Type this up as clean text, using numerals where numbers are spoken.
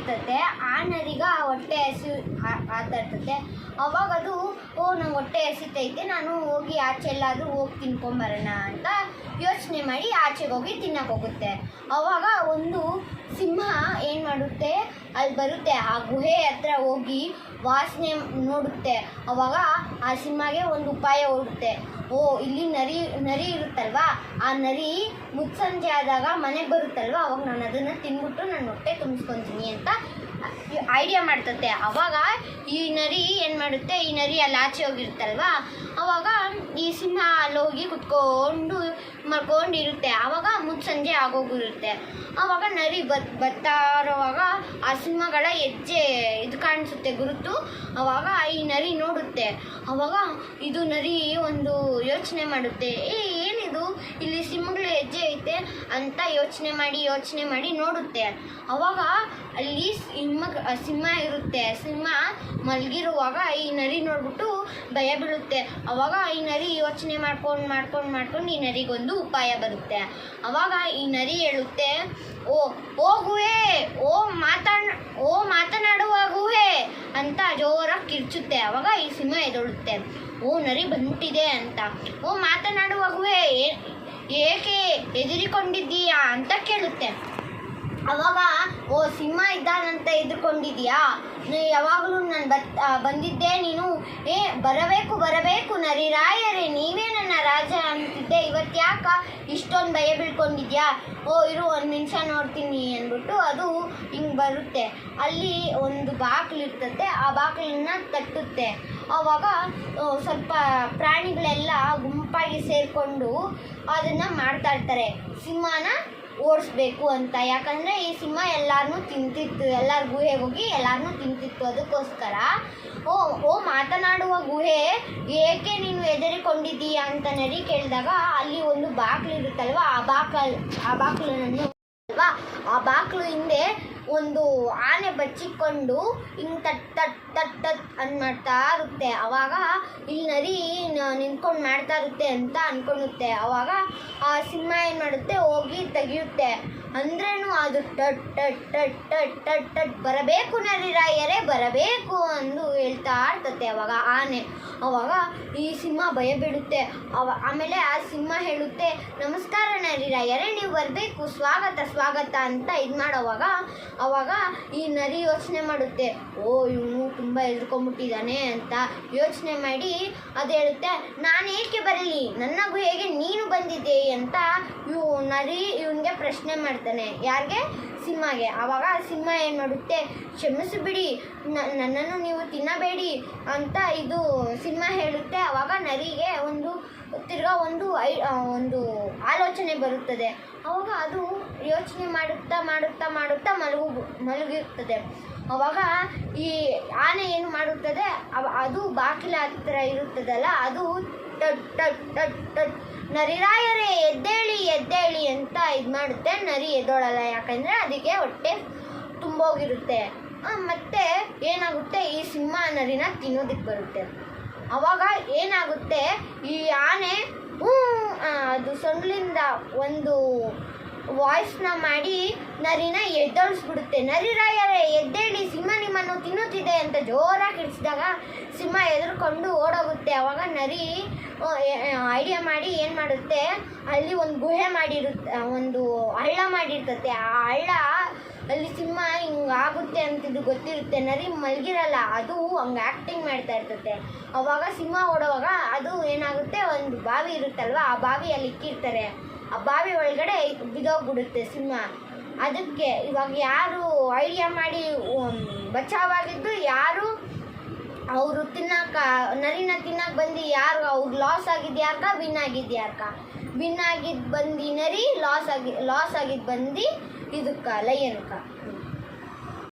ಇರ್ತತೆ. ಆ ನರಿಗ ಹೊಟ್ಟೆ ಹಸಿ ಆಗ್ತಾ ಇರ್ತತೆ. ಅವಾಗ ಅದು ನಂಗೆ ಹೊಟ್ಟೆ ಹಸಿತೈತೆ, ನಾನು ಹೋಗಿ ಆಚೆ ಎಲ್ಲಾದರೂ ಹೋಗಿ ತಿನ್ಕೊಂಬರೋಣ ಅಂತ ಯೋಚನೆ ಮಾಡಿ ಆಚೆಗೆ ಹೋಗಿ ತಿನ್ನಕ್ಕೆ ಹೋಗುತ್ತೆ. ಅವಾಗ ಒಂದು ಸಿಂಹ ಏನು ಮಾಡುತ್ತೆ, ಅಲ್ಲಿ ಬರುತ್ತೆ, ಆ ಗುಹೆ ಹತ್ರ ಹೋಗಿ ವಾಸನೆ ನೋಡುತ್ತೆ. ಅವಾಗ ಆ ಸಿಂಹಗೆ ಒಂದು ಉಪಾಯ ಓಡುತ್ತೆ. ಇಲ್ಲಿ ನರಿ ಇರುತ್ತಲ್ವ, ಆ ನರಿ ಮುತ್ಸಂಜೆ ಆದಾಗ ಮನೆಗೆ ಬರುತ್ತಲ್ವ, ಅವಾಗ ನಾನು ಅದನ್ನು ತಿಂದ್ಬಿಟ್ಟು ನನ್ನ ಹೊಟ್ಟೆ ತುಂಬಿಸ್ಕೊತೀನಿ ಅಂತ ಐಡಿಯಾ ಮಾಡ್ತತೆ. ಅವಾಗ ಈ ನರಿ ಏನು ಮಾಡುತ್ತೆ, ಈ ನರಿ ಅಲ್ಲಿ ಆಚೆ ಹೋಗಿರುತ್ತಲ್ವ, ಅವಾಗ ಈ ಸಿಂಹ ಅಲ್ಲಿ ಹೋಗಿ ಕುತ್ಕೊಂಡು ಮಲ್ಕೊಂಡಿರುತ್ತೆ. ಆವಾಗ ಮುತ್ಸಂಜೆ ಆಗೋಗಿರುತ್ತೆ. ಆವಾಗ ನರಿ ಬರ್ತಾ ಇರೋವಾಗ ಆ ಸಿಂಹಗಳ ಹೆಜ್ಜೆ ಇದು ಕಾಣಿಸುತ್ತೆ, ಗುರುತು. ಆವಾಗ ಈ ನರಿ ನೋಡುತ್ತೆ. ಆವಾಗ ಇದು ನರಿ ಒಂದು ಯೋಚನೆ ಮಾಡುತ್ತೆ, ಏನಿದು ಇಲ್ಲಿ ಸಿಂಹಗಳ ಹೆಜ್ಜೆ ಐತೆ ಅಂತ ಯೋಚನೆ ಮಾಡಿ ನೋಡುತ್ತೆ. ಆವಾಗ ಅಲ್ಲಿ ಸಿಂಹ ಇರುತ್ತೆ. ಸಿಂಹ ಮಲಗಿರುವಾಗ ಈ ನರಿ ನೋಡ್ಬಿಟ್ಟು ಭಯ ಬೀಳುತ್ತೆ. ಅವಾಗ ಈ ನರಿ ಯೋಚನೆ ಮಾಡ್ಕೊಂಡು ಈ ನರಿಗೊಂದು ಉಪಾಯ ಬರುತ್ತೆ. ಅವಾಗ ಈ ನರಿ ಹೇಳುತ್ತೆ, ಓ ಗುಹೆ, ಮಾತನಾಡುವ ಗುಹೆ ಅಂತ ಜೋರಾಗಿ ಕಿರ್ಚುತ್ತೆ. ಅವಾಗ ಈ ಸಿಂಹ ಎದ್ದೇಳುತ್ತೆ, ನರಿ ಬಂದ್ಬಿಟ್ಟಿದೆ ಅಂತ. ಮಾತನಾಡುವ ಗುಹೆ, ಏಕೆ ಹೆದರಿಕೊಂಡಿದ್ದೀಯಾ ಅಂತ ಕೇಳುತ್ತೆ. ಅವಾಗ ಸಿಂಹ ಇದ್ದಾನಂತ ಎದುರ್ಕೊಂಡಿದ್ಯಾ, ಯಾವಾಗಲೂ ನಾನು ಬಂದಿದ್ದೆ, ನೀನು ಬರಬೇಕು ನರಿರಾಯರೇ, ನೀವೇ ನನ್ನ ರಾಜ ಅಂತಿದ್ದೆ, ಇವತ್ತು ಯಾಕ ಇಷ್ಟೊಂದು ಭಯ ಬೀಳ್ಕೊಂಡಿದ್ಯಾ? ಇರು ಒಂದು ನಿಮಿಷ ನೋಡ್ತೀನಿ ಅಂದ್ಬಿಟ್ಟು ಅದು ಹಿಂಗೆ ಬರುತ್ತೆ. ಅಲ್ಲಿ ಒಂದು ಬಾಗಿಲು ಇರ್ತದೆ, ಆ ಬಾಗಿಲನ್ನ ತಟ್ಟುತ್ತೆ. ಆವಾಗ ಸ್ವಲ್ಪ ಪ್ರಾಣಿಗಳೆಲ್ಲ ಗುಂಪಾಗಿ ಸೇರಿಕೊಂಡು ಅದನ್ನು ಮಾಡ್ತಾ ಇರ್ತಾರೆ, ಸಿಂಹನ ಓಡಿಸ್ಬೇಕು ಅಂತ. ಯಾಕಂದರೆ ಈ ಸಿಂಹ ಎಲ್ಲರನ್ನೂ ತಿಂತಿತ್ತು, ಎಲ್ಲರ ಗುಹೆಗೆ ಹೋಗಿ ಎಲ್ಲರನ್ನೂ ತಿಂತಿತ್ತು. ಅದಕ್ಕೋಸ್ಕರ ಮಾತನಾಡುವ ಗುಹೆ, ಏಕೆ ನೀನು ಹೆದರಿಕೊಂಡಿದ್ದೀಯಾ ಅಂತ ನರಿ ಕೇಳಿದಾಗ ಅಲ್ಲಿ ಒಂದು ಬಾಗಿಲು ಇರುತ್ತಲ್ವ, ಆ ಬಾಗಿಲು ಹಿಂದೆ ಒಂದು ಆನೆ ಬಚ್ಚಿಕೊಂಡು ಹಿಂಗೆ ತಟ್ ಅನ್ ಮಾಡ್ತಾ ಇರುತ್ತೆ. ಅವಾಗ ಇಲ್ಲಿ ನರಿ ನಿಂತ್ಕೊಂಡು ಮಾಡ್ತಾ ಇರುತ್ತೆ ಅಂತ ಅಂದ್ಕೊಳ್ಳುತ್ತೆ. ಅವಾಗ ಆ ಸಿಂಹ ಏನು ಮಾಡುತ್ತೆ, ಹೋಗಿ ತೆಗಿಯುತ್ತೆ. ಅಂದ್ರೇನು ಅದು ಟಟ್ ಬರಬೇಕು ನರಿರಾಯರೇ, ಬರಬೇಕು ಅಂದು ಹೇಳ್ತಾ ಇರ್ತತೆ. ಅವಾಗ ಆನೆ, ಅವಾಗ ಈ ಸಿಂಹ ಭಯ ಬೀಳುತ್ತೆ. ಆಮೇಲೆ ಆ ಸಿಂಹ ಹೇಳುತ್ತೆ, ನಮಸ್ಕಾರ ನರಿರಾಯರೇ, ನೀವು ಬರಬೇಕು, ಸ್ವಾಗತ ಅಂತ ಇದು ಮಾಡೋವಾಗ ಅವಾಗ ಈ ನರಿ ಯೋಚನೆ ಮಾಡುತ್ತೆ, ಇವನು ತುಂಬ ಹೆದರ್ಕೊಂಡ್ಬಿಟ್ಟಿದ್ದಾನೆ ಅಂತ ಯೋಚನೆ ಮಾಡಿ ಅದು ಹೇಳುತ್ತೆ, ನಾನು ಏಕೆ ಬರಲಿ, ನನ್ನ ಗುಹೆಗೆ ನೀನು ಬಂದಿದ್ದೆ ಅಂತ ನರಿ ಇವನಿಗೆ ಪ್ರಶ್ನೆ ಮಾಡ್ತಾನೆ. ಯಾರಿಗೆ? ಸಿಂಹಗೆ. ಆವಾಗ ಸಿಂಹ ಏನು ಮಾಡುತ್ತೆ, ಕ್ಷಮಿಸಿಬಿಡಿ, ನನ್ನನ್ನು ನೀವು ತಿನ್ನಬೇಡಿ ಅಂತ ಇದು ಸಿಂಹ ಹೇಳುತ್ತೆ. ಆವಾಗ ನರಿಗೆ ತಿರ್ಗಾ ಒಂದು ಆಲೋಚನೆ ಬರುತ್ತದೆ. ಆವಾಗ ಅದು ಯೋಚನೆ ಮಾಡುತ್ತಾ ಮಲಗಿರ್ತದೆ. ಆವಾಗ ಈ ಆನೆ ಏನು ಮಾಡುತ್ತದೆ, ಅದು ಬಾಗಿಲ ಹತ್ರ ಇರುತ್ತದಲ್ಲ, ಅದು ಟಟ್ ನರಿರಾಯರೇ ಎದ್ದೇಳಿ ಅಂತ ಇದು ಮಾಡುತ್ತೆ. ನರಿ ಎದ್ದೋಳಲ್ಲ, ಯಾಕಂದರೆ ಅದಕ್ಕೆ ಹೊಟ್ಟೆ ತುಂಬೋಗಿರುತ್ತೆ. ಮತ್ತು ಏನಾಗುತ್ತೆ, ಈ ಸಿಂಹ ನರಿನ ತಿನ್ನೋದಕ್ಕೆ ಬರುತ್ತೆ. ಆವಾಗ ಏನಾಗುತ್ತೆ, ಈ ಆನೆ ಅದು ಸೊಂಡ್ಲಿಂದ ಒಂದು ವಾಯ್ಸ್ನ ಮಾಡಿ ನರಿನ ಎದ್ದೊಳಿಸ್ಬಿಡುತ್ತೆ. ನರಿರಾಯರೇ ಎದ್ದೇಳಿ, ಸಿಂಹ ನಿಮ್ಮನ್ನು ತಿನ್ನುತ್ತಿದೆ ಅಂತ ಜೋರಾಗಿ ಕಿಡಿಸಿದಾಗ ಸಿಂಹ ಎದುರ್ಕೊಂಡು ಓಡೋಗುತ್ತೆ. ಆವಾಗ ನರಿ ಐಡಿಯಾ ಮಾಡಿ ಏನು ಮಾಡುತ್ತೆ, ಅಲ್ಲಿ ಒಂದು ಗುಹೆ ಒಂದು ಹಳ್ಳ ಮಾಡಿರ್ತತೆ. ಆ ಹಳ್ಳ ಅಲ್ಲಿ ಸಿಂಹ ಹಿಂಗೆ ಆಗುತ್ತೆ ಅಂತಿದ್ದು ಗೊತ್ತಿರುತ್ತೆ. ನರಿ ಮಲಗಿರಲ್ಲ, ಅದು ಹಂಗೆ ಆ್ಯಕ್ಟಿಂಗ್ ಮಾಡ್ತಾ ಇರ್ತತೆ. ಆವಾಗ ಸಿಂಹ ಓಡೋವಾಗ ಅದು ಏನಾಗುತ್ತೆ, ಒಂದು ಬಾವಿ ಇರುತ್ತಲ್ವ, ಆ ಬಾವಿಯಲ್ಲಿ ಇಕ್ಕಿರ್ತಾರೆ. ಆ ಬಾವಿ ಒಳಗಡೆ ಬಿದ್ದೋಗ್ಬಿಡುತ್ತೆ ಸಿಂಹ. ಅದಕ್ಕೆ ಇವಾಗ ಯಾರು ಐಡಿಯಾ ಮಾಡಿ ಬಚಾವಾಗಿದ್ದು, ಯಾರು ಅವರು ನರಿನ ತಿನ್ನಕ್ಕೆ ಬಂದು ಯಾರು ಅವ್ರು ಲಾಸ್ ಆಗಿದ್ಯಾರ್ಕ, ವಿನ್ ಆಗಿದ್ಯಾರ್ಕ? ವಿನ್ ಆಗಿದ್ದು ಬಂದು ನರಿ, ಲಾಸ್ ಆಗಿದ್ದು ಬಂದು ಇದಕ್ಕೆ ಲಯನ್ಕ.